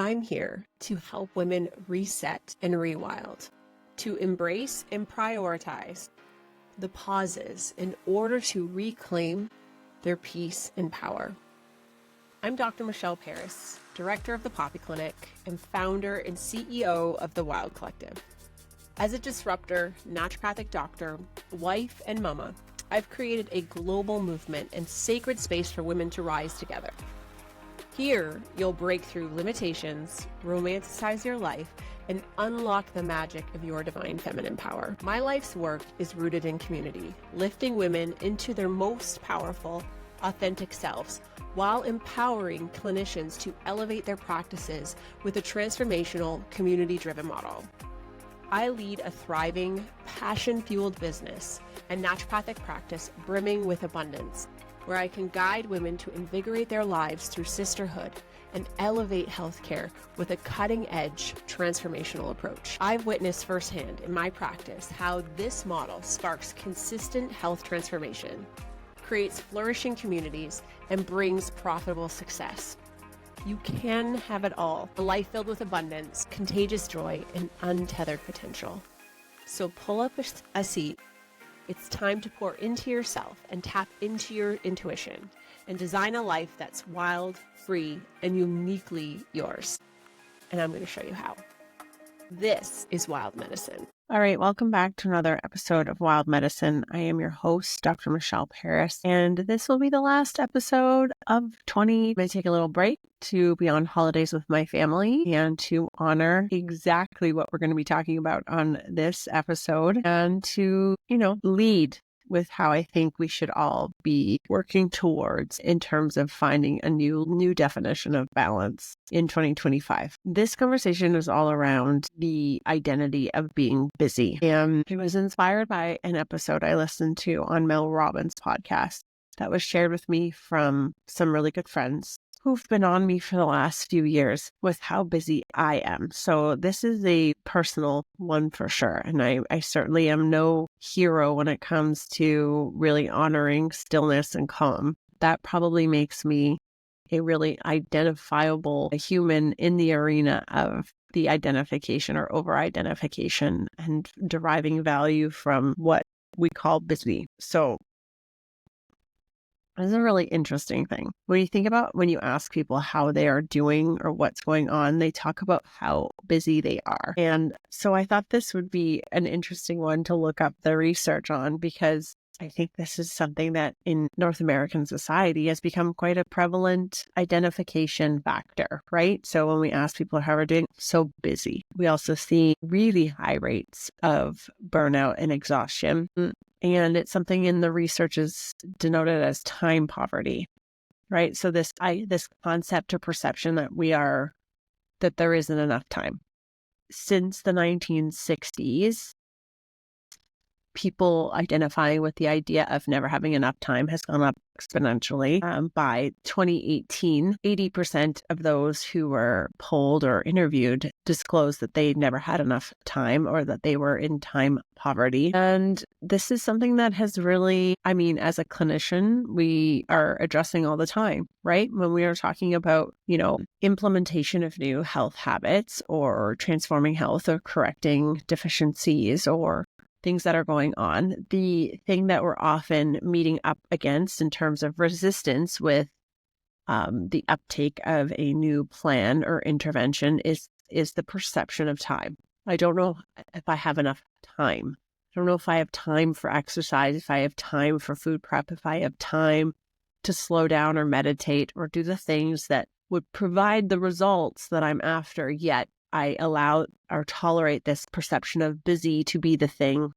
I'm here to help women reset and rewild, to embrace and prioritize the pauses in order to reclaim their peace and power. I'm Dr. Michelle Peris, director of the Poppy Clinic and founder and CEO of the Wild Collective. As a disruptor, naturopathic doctor, wife, and mama, I've created a global movement and sacred space for women to rise together. Here, you'll break through limitations, romanticize your life, and unlock the magic of your divine feminine power. My life's work is rooted in community, lifting women into their most powerful, authentic selves, while empowering clinicians to elevate their practices with a transformational, community-driven model. I lead a thriving, passion-fueled business and naturopathic practice brimming with abundance, where I can guide women to invigorate their lives through sisterhood and elevate healthcare with a cutting-edge transformational approach. I've witnessed firsthand in my practice how this model sparks consistent health transformation, creates flourishing communities, and brings profitable success. You can have it all, a life filled with abundance, contagious joy, and untethered potential. So pull up a seat. It's time to pour into yourself and tap into your intuition and design a life that's wild, free, and uniquely yours. And I'm going to show you how. This is Wild Medicine. All right, welcome back to another episode of Wild Medicine. I am your host, Dr. Michelle Peris, and this will be the last episode of 20. I'm going to take a little break to be on holidays with my family and to honor exactly what we're going to be talking about on this episode and to, lead with how I think we should all be working towards in terms of finding a new definition of balance in 2025. This conversation is all around the identity of being busy. And it was inspired by an episode I listened to on Mel Robbins' podcast that was shared with me from some really good friends who've been on me for the last few years with how busy I am. So this is a personal one for sure. And I certainly am no hero when it comes to really honoring stillness and calm. That probably makes me a really identifiable human in the arena of the identification or over-identification and deriving value from what we call busy. So this is a really interesting thing. When you think about when you ask people how they are doing or what's going on, they talk about how busy they are. And so I thought this would be an interesting one to look up the research on, because I think this is something that in North American society has become quite a prevalent identification factor, right? So when we ask people how we're doing, so busy. We also see really high rates of burnout and exhaustion. And it's something in the research is denoted as time poverty, right? So this concept or perception that there isn't enough time. Since the 1960s, people identifying with the idea of never having enough time has gone up exponentially. By 2018, 80% of those who were polled or interviewed disclosed that they never had enough time or that they were in time poverty. And this is something that has really, as a clinician, we are addressing all the time, right? When we are talking about, implementation of new health habits or transforming health or correcting deficiencies or things that are going on, the thing that we're often meeting up against in terms of resistance with the uptake of a new plan or intervention is the perception of time. I don't know if I have enough time. I don't know if I have time for exercise, if I have time for food prep, if I have time to slow down or meditate or do the things that would provide the results that I'm after, yet I allow or tolerate this perception of busy to be the thing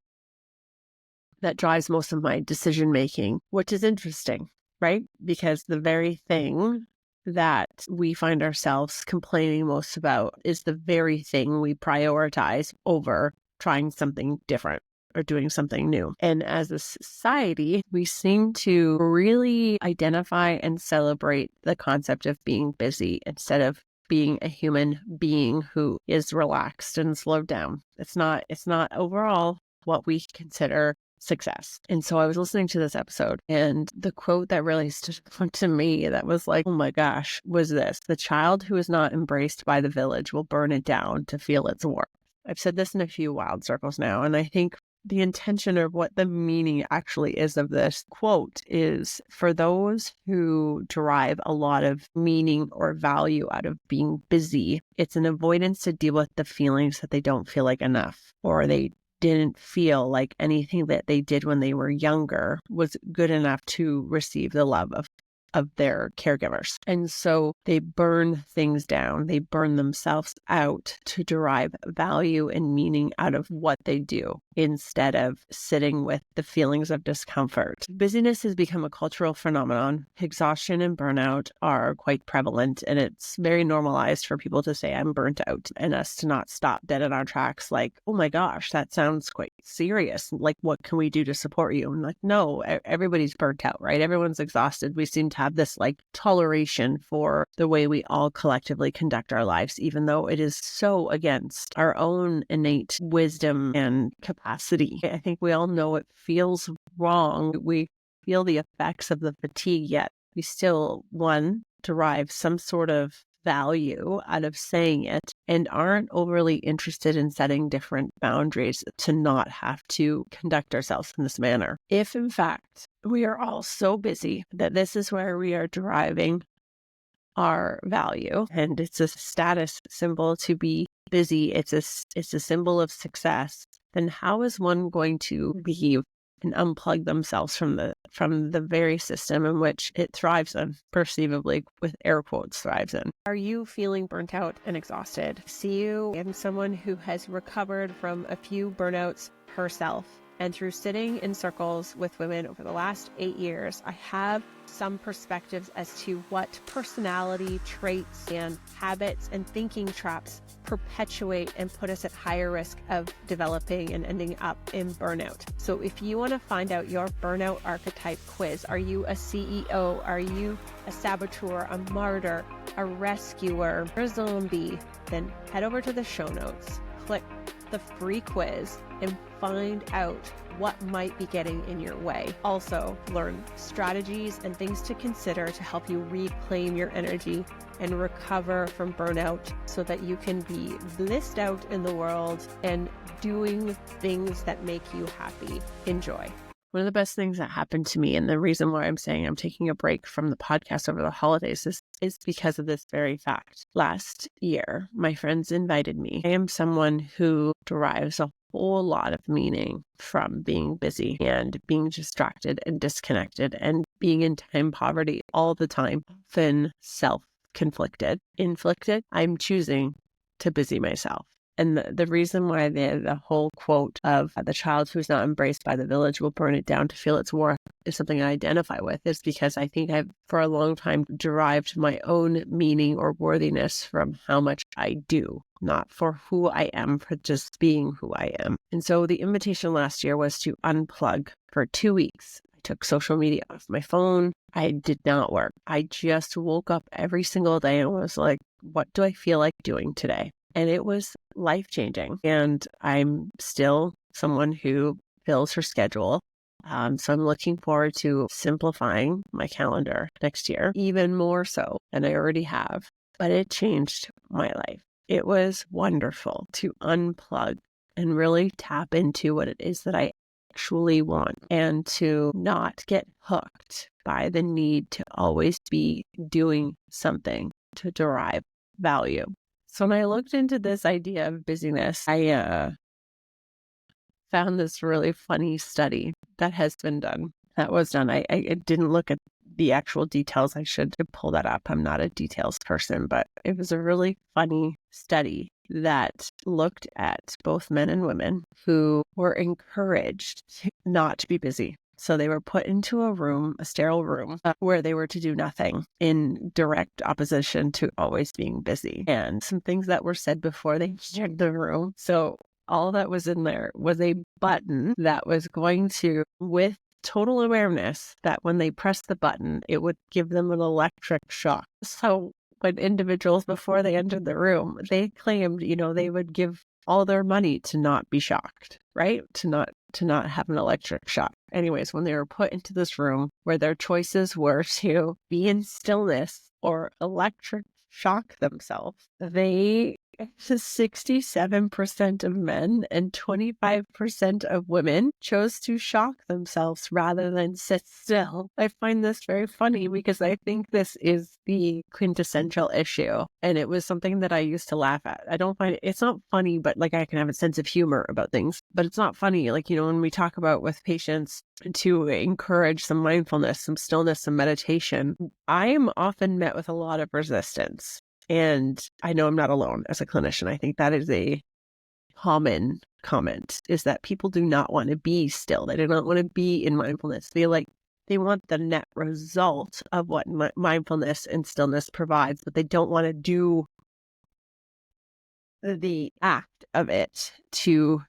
that drives most of my decision making, which is interesting, right? Because the very thing that we find ourselves complaining most about is the very thing we prioritize over trying something different or doing something new. And as a society, we seem to really identify and celebrate the concept of being busy instead of being a human being who is relaxed and slowed down. It's not overall what we consider success. And so I was listening to this episode, and the quote that really stood out to me that was like, oh my gosh, was this: the child who is not embraced by the village will burn it down to feel its warmth. I've said this in a few wild circles now, and I think the intention of what the meaning actually is of this quote is for those who derive a lot of meaning or value out of being busy, it's an avoidance to deal with the feelings that they don't feel like enough, or they didn't feel like anything that they did when they were younger was good enough to receive the love of their caregivers. And so they burn things down. They burn themselves out to derive value and meaning out of what they do instead of sitting with the feelings of discomfort. Busyness has become a cultural phenomenon. Exhaustion and burnout are quite prevalent, and it's very normalized for people to say, I'm burnt out, and us to not stop dead in our tracks like, oh my gosh, that sounds quite serious. Like, what can we do to support you? And like, no, everybody's burnt out, right? Everyone's exhausted. We seem to have this like toleration for the way we all collectively conduct our lives, even though it is so against our own innate wisdom and capacity. I think we all know it feels wrong. We feel the effects of the fatigue, yet we still, one, derive some sort of value out of saying it and aren't overly interested in setting different boundaries to not have to conduct ourselves in this manner. If in fact we are all so busy that this is where we are deriving our value, and it's a status symbol to be busy, it's a symbol of success, then how is one going to leave and unplug themselves from the very system in which it thrives in, perceivably, with air quotes, thrives in? Are you feeling burnt out and exhausted? See, you am someone who has recovered from a few burnouts herself. And through sitting in circles with women over the last 8 years, I have some perspectives as to what personality traits and habits and thinking traps perpetuate and put us at higher risk of developing and ending up in burnout. So if you want to find out your burnout archetype quiz, are you a CEO? Are you a saboteur, a martyr, a rescuer, or a zombie? Then head over to the show notes, click the free quiz, and find out what might be getting in your way. Also, learn strategies and things to consider to help you reclaim your energy and recover from burnout so that you can be blissed out in the world and doing things that make you happy. Enjoy. One of the best things that happened to me, and the reason why I'm saying I'm taking a break from the podcast over the holidays, is because of this very fact. Last year, my friends invited me. I am someone who derives a whole lot of meaning from being busy and being distracted and disconnected and being in time poverty all the time, often self-inflicted. I'm choosing to busy myself. And the reason why the whole quote of the child who's not embraced by the village will burn it down to feel its worth is something I identify with, is because I think I've for a long time derived my own meaning or worthiness from how much I do, not for who I am, for just being who I am. And so the invitation last year was to unplug for 2 weeks. I took social media off my phone. I did not work. I just woke up every single day and was like, what do I feel like doing today? And it was life-changing. And I'm still someone who fills her schedule. So I'm looking forward to simplifying my calendar next year, even more so than I already have. But it changed my life. It was wonderful to unplug and really tap into what it is that I actually want, and to not get hooked by the need to always be doing something to derive value. So when I looked into this idea of busyness, I found this really funny study that has been done. That was done. I didn't look at the actual details. I should pull that up. I'm not a details person, but it was a really funny study that looked at both men and women who were encouraged not to be busy. So they were put into a room, a sterile room, where they were to do nothing, in direct opposition to always being busy. And some things that were said before they entered the room. So all that was in there was a button that was going to, with total awareness that when they pressed the button, it would give them an electric shock. So when individuals, before they entered the room, they claimed, they would give all their money to not be shocked, right? To not to not have an electric shock. Anyways, when they were put into this room where their choices were to be in stillness or electric shock themselves, 67% of men and 25% of women chose to shock themselves rather than sit still. I find this very funny because I think this is the quintessential issue. And it was something that I used to laugh at. I don't find it's not funny, but like I can have a sense of humor about things, but it's not funny. Like, when we talk about with patients to encourage some mindfulness, some stillness, some meditation, I am often met with a lot of resistance. And I know I'm not alone as a clinician. I think that is a common comment, is that people do not want to be still. They do not want to be in mindfulness. They want the net result of what mindfulness and stillness provides, but they don't want to do the act of it to,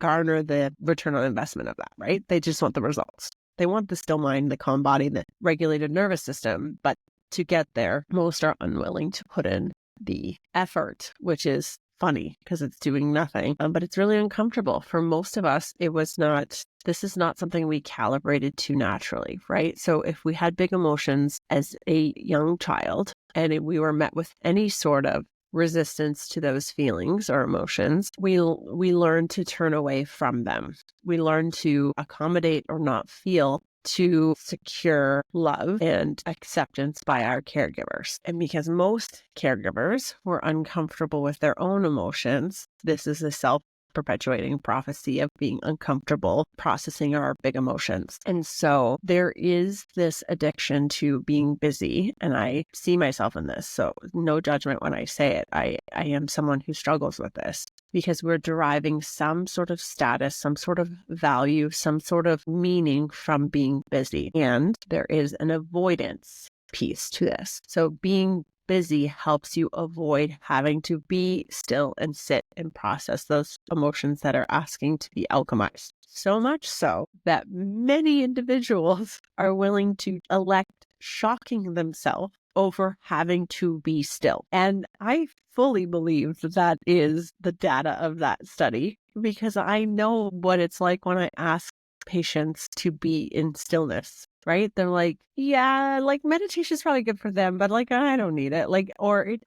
garner the return on investment of that, right? They just want the results. They want the still mind, the calm body, the regulated nervous system, but to get there, most are unwilling to put in the effort, which is funny because it's doing nothing, but it's really uncomfortable. For most of us, this is not something we calibrated to naturally, right? So if we had big emotions as a young child and we were met with any sort of resistance to those feelings or emotions, we learn to turn away from them. We learn to accommodate or not feel to secure love and acceptance by our caregivers. And because most caregivers were uncomfortable with their own emotions, this is a self-perpetuating prophecy of being uncomfortable processing our big emotions. And so there is this addiction to being busy, and I see myself in this. So no judgment when I say it. I am someone who struggles with this, because we're deriving some sort of status, some sort of value, some sort of meaning from being busy. And there is an avoidance piece to this. So being busy helps you avoid having to be still and sit and process those emotions that are asking to be alchemized. So much so that many individuals are willing to elect shocking themselves over having to be still. And I fully believe that is the data of that study, because I know what it's like when I ask patients to be in stillness, right? They're like, yeah, like meditation is probably good for them, but like, I don't need it.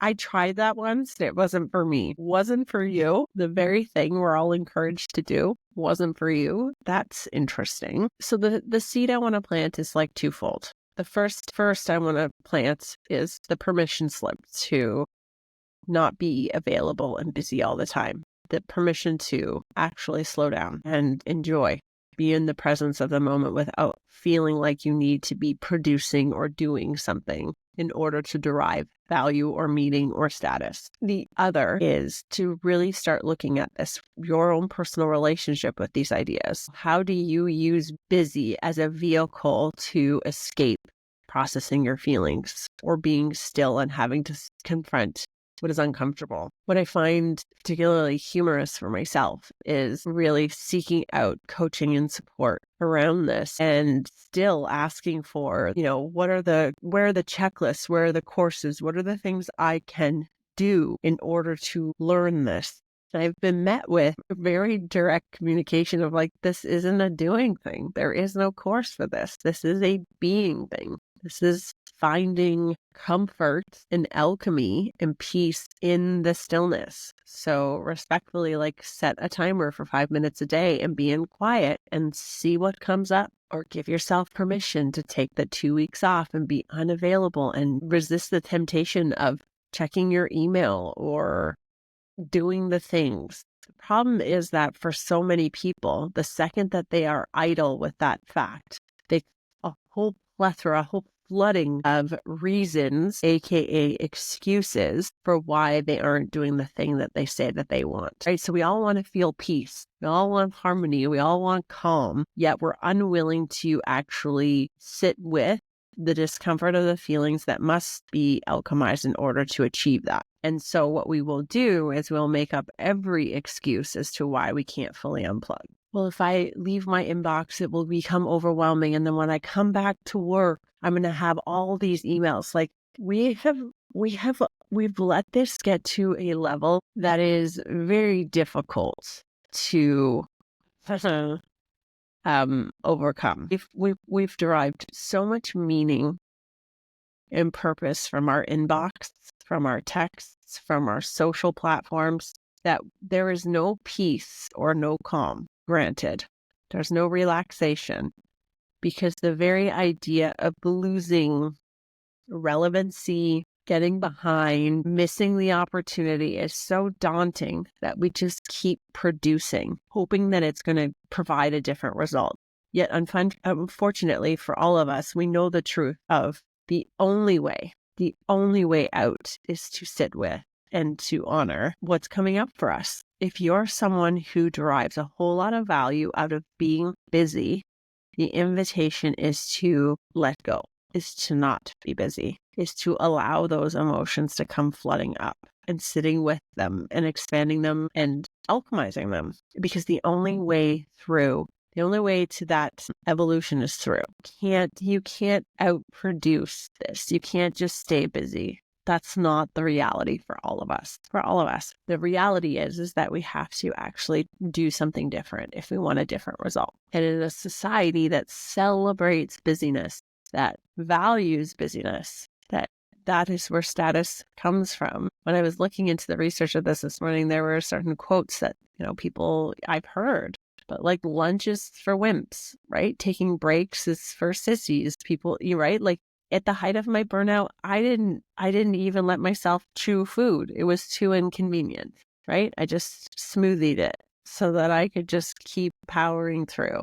I tried that once. It wasn't for me. Wasn't for you. The very thing we're all encouraged to do wasn't for you. That's interesting. So the seed I want to plant is like twofold. The first I want to plant is the permission slip to not be available and busy all the time. The permission to actually slow down and enjoy, be in the presence of the moment without feeling like you need to be producing or doing something in order to derive value or meaning or status. The other is to really start looking at this, your own personal relationship with these ideas. How do you use busy as a vehicle to escape processing your feelings or being still and having to confront what is uncomfortable? What I find particularly humorous for myself is really seeking out coaching and support around this, and still asking for, where are the checklists, where are the courses, what are the things I can do in order to learn this? And I've been met with very direct communication of like, this isn't a doing thing. There is no course for this. This is a being thing. This is finding comfort and alchemy and peace in the stillness. So respectfully, like, set a timer for 5 minutes a day and be in quiet and see what comes up. Or give yourself permission to take the 2 weeks off and be unavailable and resist the temptation of checking your email or doing the things. The problem is that for so many people, the second that they are idle with that fact, they a whole plethora, a whole flooding of reasons, aka excuses, for why they aren't doing the thing that they say that they want. Right? So we all want to feel peace. We all want harmony. We all want calm, yet we're unwilling to actually sit with the discomfort of the feelings that must be alchemized in order to achieve that. And so what we will do is we'll make up every excuse as to why we can't fully unplug. Well, if I leave my inbox, it will become overwhelming. And then when I come back to work, I'm going to have all these emails. Like, we've let this get to a level that is very difficult to overcome. We've derived so much meaning and purpose from our inbox, from our texts, from our social platforms, that there is no peace or no calm. Granted, there's no relaxation, because the very idea of losing relevancy, getting behind, missing the opportunity is so daunting that we just keep producing, hoping that it's going to provide a different result. Yet, unfortunately for all of us, we know the truth of the only way out is to sit with and to honor what's coming up for us. If you're someone who derives a whole lot of value out of being busy, the invitation is to let go, is to not be busy, is to allow those emotions to come flooding up and sitting with them and expanding them and alchemizing them. Because the only way to that evolution is through. You can't outproduce this. You can't just stay busy. That's not the reality for all of us. The reality is that we have to actually do something different if we want a different result. And in a society that celebrates busyness, that values busyness, that is where status comes from. When I was looking into the research of this morning, there were certain quotes that, people I've heard, but like lunch is for wimps, right? Taking breaks is for sissies. People, right? Like, at the height of my burnout, I didn't even let myself chew food. It was too inconvenient, right? I just smoothied it so that I could just keep powering through.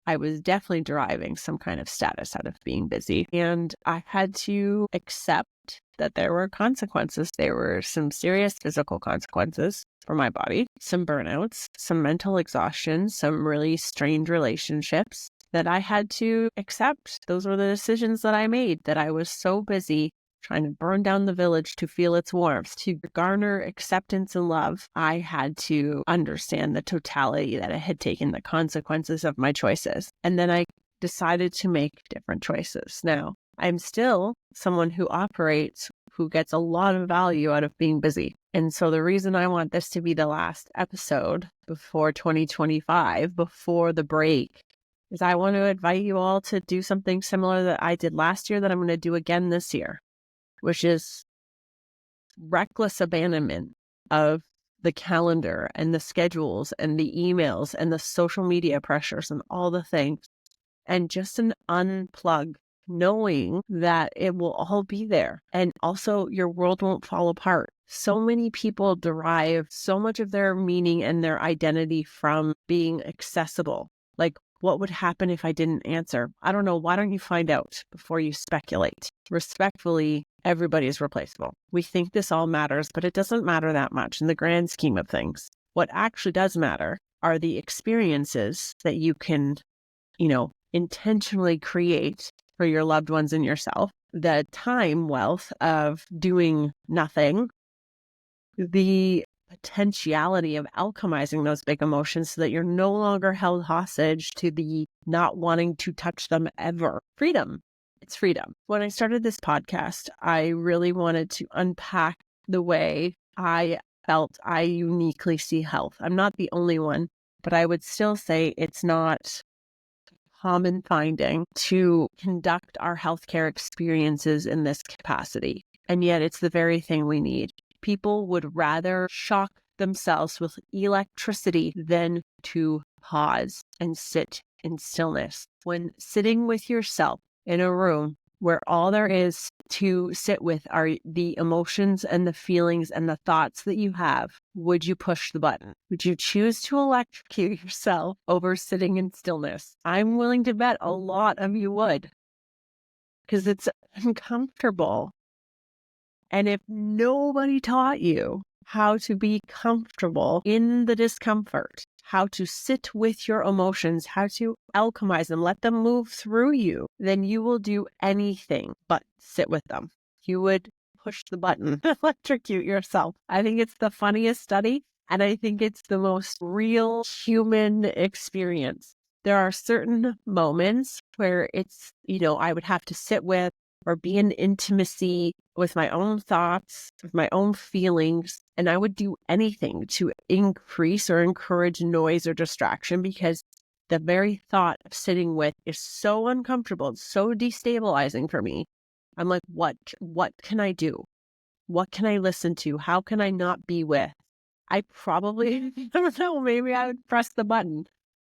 I was definitely deriving some kind of status out of being busy, and I had to accept that there were consequences. There were some serious physical consequences for my body, some burnouts, some mental exhaustion, some really strained relationships that I had to accept. Those were the decisions that I made, that I was so busy trying to burn down the village to feel its warmth, to garner acceptance and love. I had to understand the totality that I had taken, the consequences of my choices. And then I decided to make different choices. Now, I'm still someone who gets a lot of value out of being busy. And so the reason I want this to be the last episode before 2025, before the break, is I want to invite you all to do something similar that I did last year that I'm going to do again this year, which is reckless abandonment of the calendar and the schedules and the emails and the social media pressures and all the things, and just an unplug, knowing that it will all be there. And also, your world won't fall apart. So many people derive so much of their meaning and their identity from being accessible. Like, what would happen if I didn't answer? I don't know. Why don't you find out before you speculate? Respectfully, everybody is replaceable. We think this all matters, but it doesn't matter that much in the grand scheme of things. What actually does matter are the experiences that you can, intentionally create for your loved ones and yourself, the time wealth of doing nothing, the potentiality of alchemizing those big emotions so that you're no longer held hostage to the not wanting to touch them ever. Freedom. It's freedom. When I started this podcast, I really wanted to unpack the way I felt I uniquely see health. I'm not the only one, but I would still say it's not common finding to conduct our healthcare experiences in this capacity. And yet it's the very thing we need. People would rather shock themselves with electricity than to pause and sit in stillness. When sitting with yourself in a room where all there is to sit with are the emotions and the feelings and the thoughts that you have, would you push the button? Would you choose to electrocute yourself over sitting in stillness? I'm willing to bet a lot of you would, because it's uncomfortable. And if nobody taught you how to be comfortable in the discomfort, how to sit with your emotions, how to alchemize them, let them move through you, then you will do anything but sit with them. You would push the button, electrocute yourself. I think it's the funniest study, and I think it's the most real human experience. There are certain moments where it's, I would have to sit with or be in intimacy with my own thoughts, with my own feelings. And I would do anything to increase or encourage noise or distraction, because The very thought of sitting with is so uncomfortable, it's so destabilizing for me. I'm like, what can I do? What can I listen to? How can I not be with? I probably, I don't know, maybe I would press the button.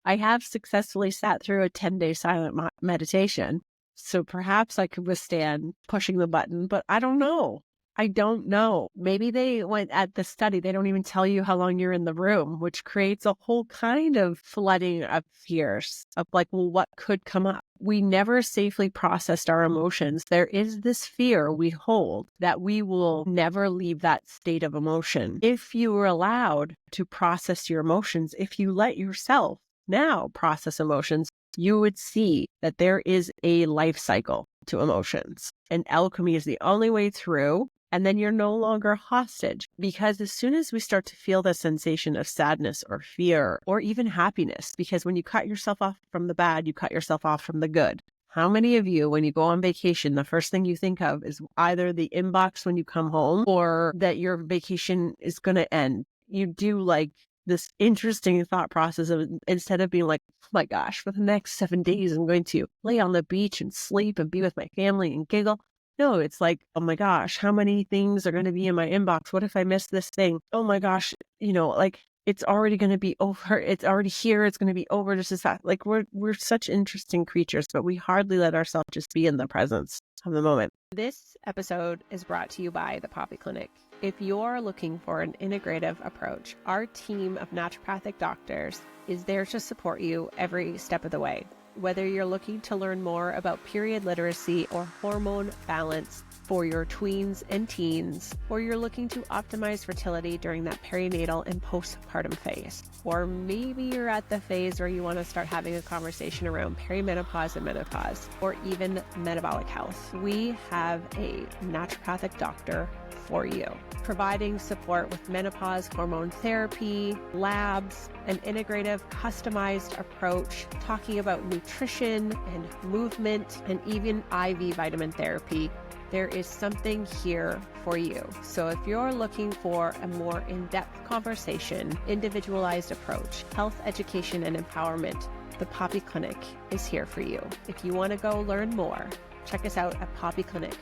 I have successfully sat through a 10-day silent meditation. So perhaps I could withstand pushing the button, but I don't know. I don't know. Maybe they went at the study, they don't even tell you how long you're in the room, which creates a whole kind of flooding of fears of like, well, what could come up? We never safely processed our emotions. There is this fear we hold that we will never leave that state of emotion. If you were allowed to process your emotions, if you let yourself now process emotions, you would see that there is a life cycle to emotions. And alchemy is the only way through. And then you're no longer hostage, because as soon as we start to feel the sensation of sadness or fear or even happiness, because when you cut yourself off from the bad, you cut yourself off from the good. How many of you, when you go on vacation, the first thing you think of is either the inbox when you come home or that your vacation is going to end? You do like this interesting thought process of, instead of being like, oh my gosh, for the next 7 days, I'm going to lay on the beach and sleep and be with my family and giggle. No, it's like, oh my gosh, how many things are going to be in my inbox? What if I miss this thing? Oh my gosh, like it's already going to be over. It's already here. It's going to be over just as fast. Like we're such interesting creatures, but we hardly let ourselves just be in the presence of the moment. This episode is brought to you by the Poppy Clinic. If you're looking for an integrative approach, our team of naturopathic doctors is there to support you every step of the way. Whether you're looking to learn more about period literacy or hormone balance for your tweens and teens, or you're looking to optimize fertility during that perinatal and postpartum phase, or maybe you're at the phase where you want to start having a conversation around perimenopause and menopause, or even metabolic health, we have a naturopathic doctor for you, providing support with menopause hormone therapy, labs, an integrative, customized approach, talking about nutrition and movement, and even IV vitamin therapy. There is something here for you. So if you're looking for a more in-depth conversation, individualized approach, health education and empowerment, the Poppy Clinic is here for you. If you want to go learn more, check us out at Poppy Clinic.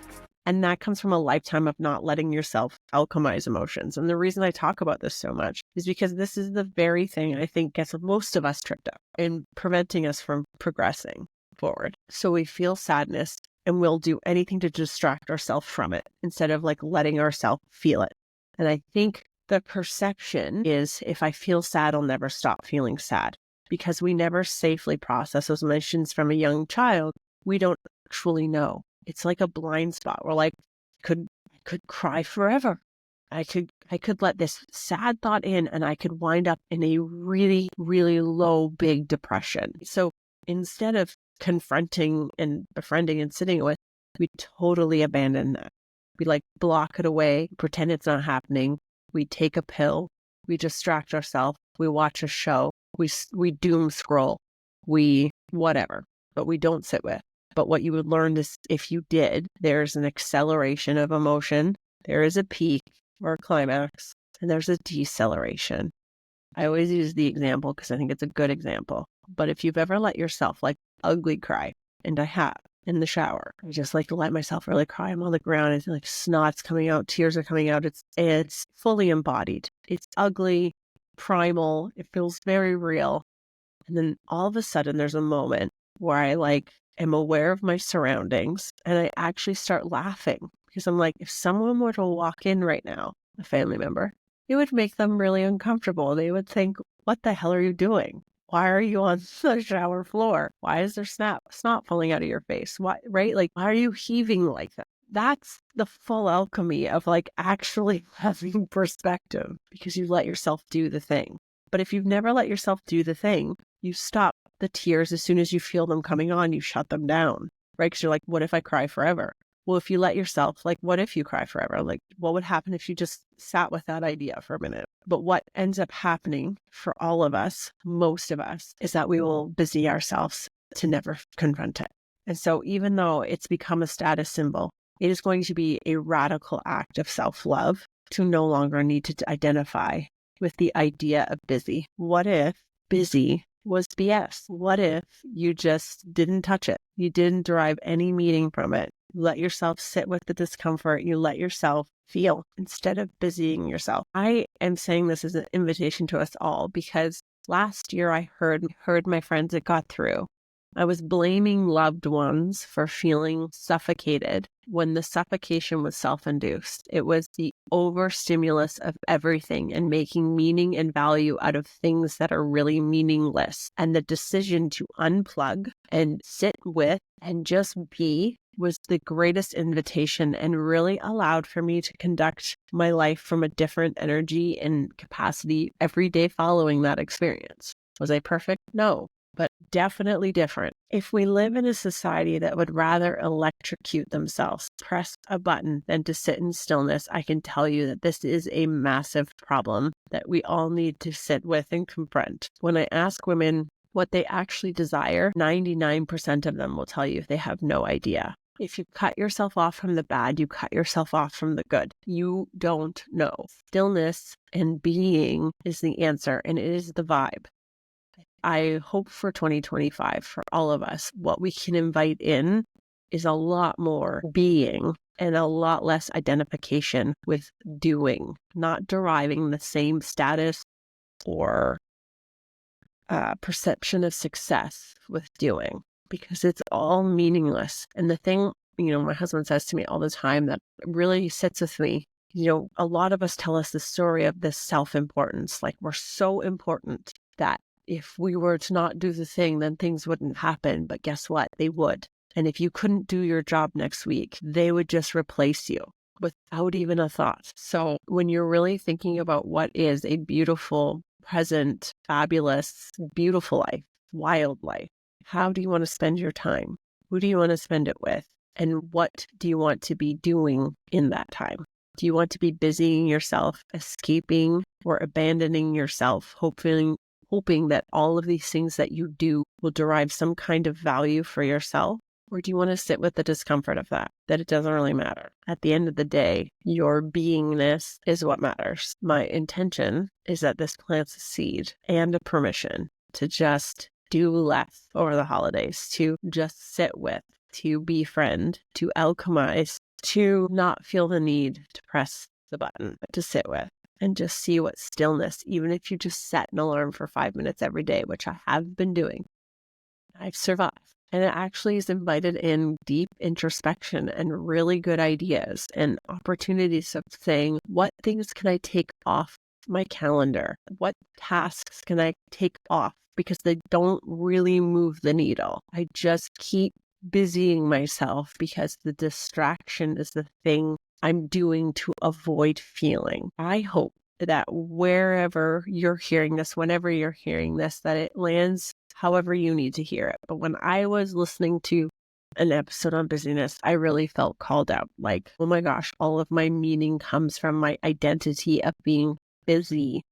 And that comes from a lifetime of not letting yourself alchemize emotions. And the reason I talk about this so much is because this is the very thing I think gets most of us tripped up in preventing us from progressing forward. So we feel sadness and we'll do anything to distract ourselves from it instead of like letting ourselves feel it. And I think the perception is, if I feel sad, I'll never stop feeling sad, because we never safely process those emotions from a young child. We don't actually know. It's like a blind spot. We're like, I could cry forever. I could let this sad thought in and I could wind up in a really, really low, big depression. So instead of confronting and befriending and sitting with, we totally abandon that. We like block it away, pretend it's not happening. We take a pill, we distract ourselves, we watch a show, we doom scroll, we whatever, but we don't sit with. But what you would learn is, if you did, there's an acceleration of emotion, there is a peak or a climax, and there's a deceleration. I always use the example because I think it's a good example. But if you've ever let yourself like ugly cry, and I have in the shower, I just like to let myself really cry. I'm on the ground, it's like snot's coming out, tears are coming out. It's fully embodied. It's ugly, primal. It feels very real. And then all of a sudden there's a moment where I like am aware of my surroundings and I actually start laughing, because I'm like, if someone were to walk in right now, a family member, it would make them really uncomfortable. They would think, what the hell are you doing? Why are you on the shower floor? Why is there snot falling out of your face? Why, right? Like, why are you heaving like that? That's the full alchemy of like actually having perspective, because you let yourself do the thing. But if you've never let yourself do the thing, you stop the tears as soon as you feel them coming on, you shut them down, right? Because you're like, what if I cry forever? Well, if you let yourself, like, what if you cry forever? Like, what would happen if you just sat with that idea for a minute? But what ends up happening for all of us, most of us, is that we will busy ourselves to never confront it. And so even though it's become a status symbol, it is going to be a radical act of self-love to no longer need to identify with the idea of busy. What if busy was BS? What if you just didn't touch it? You didn't derive any meaning from it. You let yourself sit with the discomfort. You let yourself feel instead of busying yourself. I am saying this as an invitation to us all because last year I heard my friends it got through. I was blaming loved ones for feeling suffocated when the suffocation was self-induced. It was the overstimulus of everything and making meaning and value out of things that are really meaningless. And the decision to unplug and sit with and just be was the greatest invitation and really allowed for me to conduct my life from a different energy and capacity every day following that experience. Was I perfect? No, but definitely different. If we live in a society that would rather electrocute themselves, press a button than to sit in stillness, I can tell you that this is a massive problem that we all need to sit with and confront. When I ask women what they actually desire, 99% of them will tell you they have no idea. If you cut yourself off from the bad, you cut yourself off from the good. You don't know. Stillness and being is the answer, and it is the vibe. I hope for 2025 for all of us, what we can invite in is a lot more being and a lot less identification with doing, not deriving the same status or perception of success with doing, because it's all meaningless. And the thing, my husband says to me all the time that really sits with me, a lot of us tell us the story of this self-importance, like we're so important that if we were to not do the thing, then things wouldn't happen. But guess what? They would. And if you couldn't do your job next week, they would just replace you without even a thought. So when you're really thinking about what is a beautiful, present, fabulous, beautiful life, wild life, how do you want to spend your time? Who do you want to spend it with? And what do you want to be doing in that time? Do you want to be busying yourself, escaping, or abandoning yourself, hoping that all of these things that you do will derive some kind of value for yourself? Or do you want to sit with the discomfort of that it doesn't really matter? At the end of the day, your beingness is what matters. My intention is that this plants a seed and a permission to just do less over the holidays, to just sit with, to befriend, to alchemize, to not feel the need to press the button, but to sit with and just see what stillness, even if you just set an alarm for 5 minutes every day, which I have been doing, I've survived. And it actually has invited in deep introspection and really good ideas and opportunities of saying, what things can I take off my calendar? What tasks can I take off? Because they don't really move the needle. I just keep busying myself because the distraction is the thing I'm doing to avoid feeling. I hope that wherever you're hearing this, whenever you're hearing this, that it lands however you need to hear it. But when I was listening to an episode on busyness, I really felt called out. Like, oh my gosh, all of my meaning comes from my identity of being busy.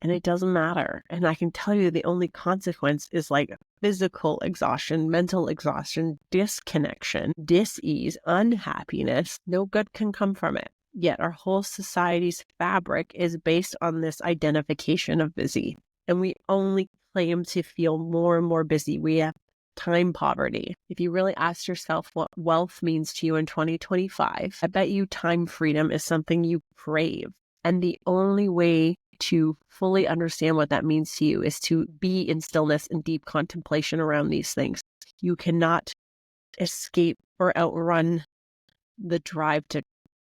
And it doesn't matter. And I can tell you the only consequence is like physical exhaustion, mental exhaustion, disconnection, dis-ease, unhappiness. No good can come from it. Yet our whole society's fabric is based on this identification of busy. And we only claim to feel more and more busy. We have time poverty. If you really ask yourself what wealth means to you in 2025, I bet you time freedom is something you crave. And the only way to fully understand what that means to you is to be in stillness and deep contemplation around these things. You cannot escape or outrun the drive to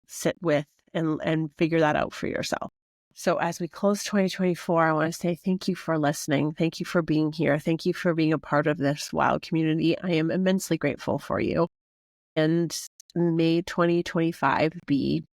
sit with and figure that out for yourself. So as we close 2024, I want to say thank you for listening. Thank you for being here. Thank you for being a part of this wild community. I am immensely grateful for you. And may 2025 be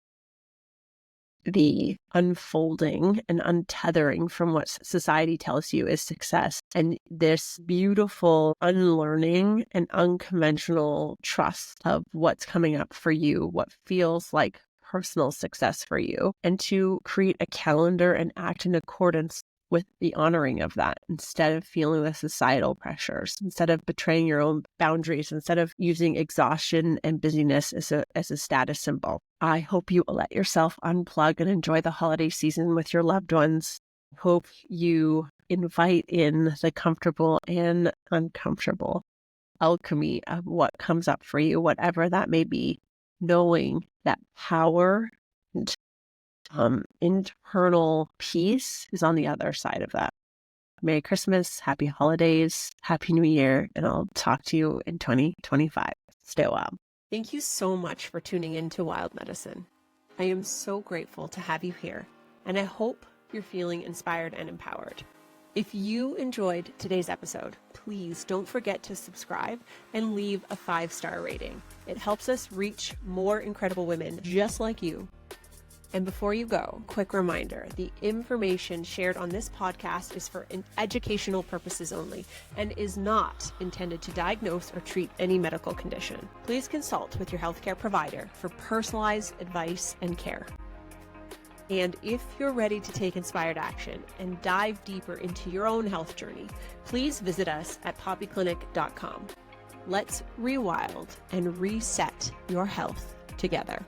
the unfolding and untethering from what society tells you is success, and this beautiful unlearning and unconventional trust of what's coming up for you, what feels like personal success for you, and to create a calendar and act in accordance with the honoring of that instead of feeling the societal pressures, instead of betraying your own boundaries, instead of using exhaustion and busyness as a status symbol. I hope you let yourself unplug and enjoy the holiday season with your loved ones. Hope you invite in the comfortable and uncomfortable alchemy of what comes up for you, whatever that may be, knowing that power and internal peace is on the other side of that. Merry Christmas, happy holidays, happy New Year, and I'll talk to you in 2025. Stay wild. Thank you so much for tuning in to Wild Medicine. I am so grateful to have you here, and I hope you're feeling inspired and empowered. If you enjoyed today's episode, please don't forget to subscribe and leave a 5-star rating. It helps us reach more incredible women just like you. And before you go, quick reminder, the information shared on this podcast is for educational purposes only and is not intended to diagnose or treat any medical condition. Please consult with your healthcare provider for personalized advice and care. And if you're ready to take inspired action and dive deeper into your own health journey, please visit us at poppyclinic.com. Let's rewild and reset your health together.